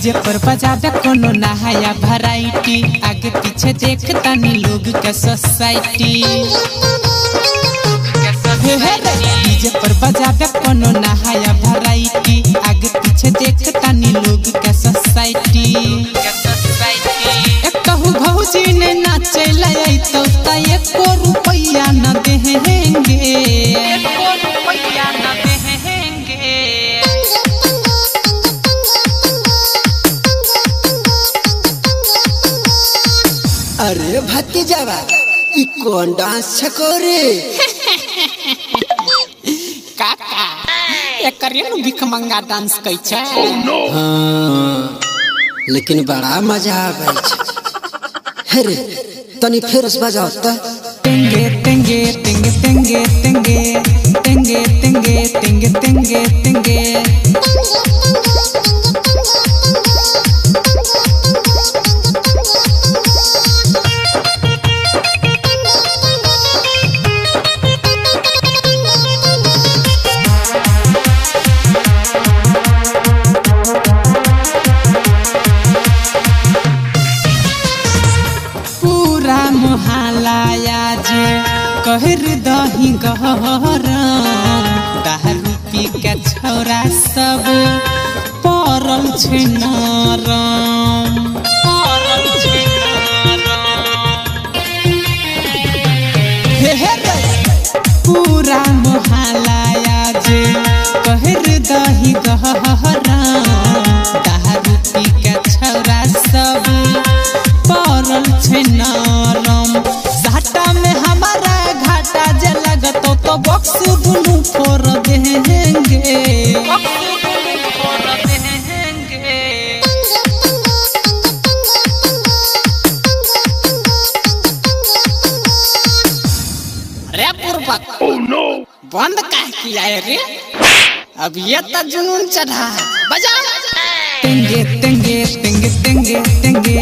DJ पर बजा दे कोनो नया वैरायटी, आगे पीछे देखता नी लोग के सोसाइटी। डीजे पर बजा दे कोनो नया वैरायटी, आगे पीछे देखता नी लोग के सोसाइटी। एक कहू भौजी ने नाचे लई तो एको रुपया न देंगे, एको रुपया न देंगे। अरे भतीजावा ई कौन डांस छको रे? काका एकरे नु भिख मंगा डांस कई छै। हाँ, लेकिन बड़ा मजा आवे छै। हेरे तनी फेर से बजाओ त। टेंगे टेंगे टेंगे टेंगे टेंगे टेंगे टेंगे टेंगे टेंगे टेंगे। पूरा मोहल्ला जे कहर दही गहरम, दारू पी के छोरा सब पड़ल छै नरम, पड़ल छै नरम। पूरा मोहल्ला जे कहर दही गहरम, दारू पी के छोरा सब पड़ल छै नरम। घाटा में हमारा घाटा जे लगतो तो बॉक्स दुनू फोड़ देंगे, रे बुर्बक बंद काहे किया रे? अब ये तो जुनून चढ़ा है, बजा। टेंगे टेंगे टेंगे टेंगे टेंगे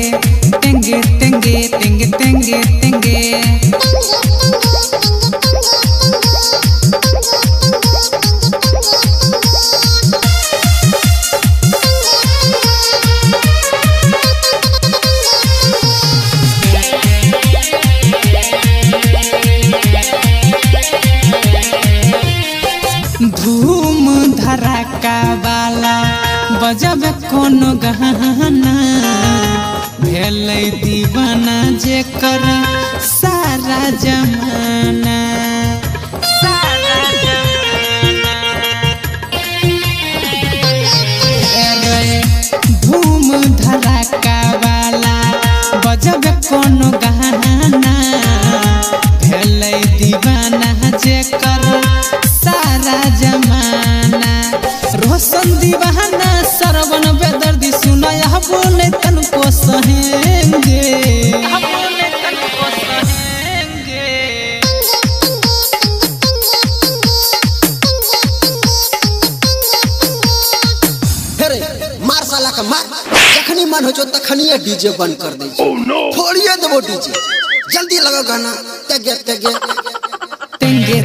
टेंगे टेंगे टेंगे टेंगे टेंगे। धूम धड़ाका वाला बजब कोनो गहना, भेलै दीवाना जेकर सारा जमाना, सारा जमाना। धूम धड़ाका वाला बजब कोनो गहना, भेलै दीवाना जेकर सारा जमाना। रोशन दीवाना सरवन बेदर्दी सुनाया बोले तन को सहेंगे, बोले तन को सहेंगे। हेरे मार साला का मार, जखनी मन हो जो तखनिए डीजे बंद कर दे। छोड़िए देबो डीजे, जल्दी लगाओ गाना। तेगे तेगे टेंगे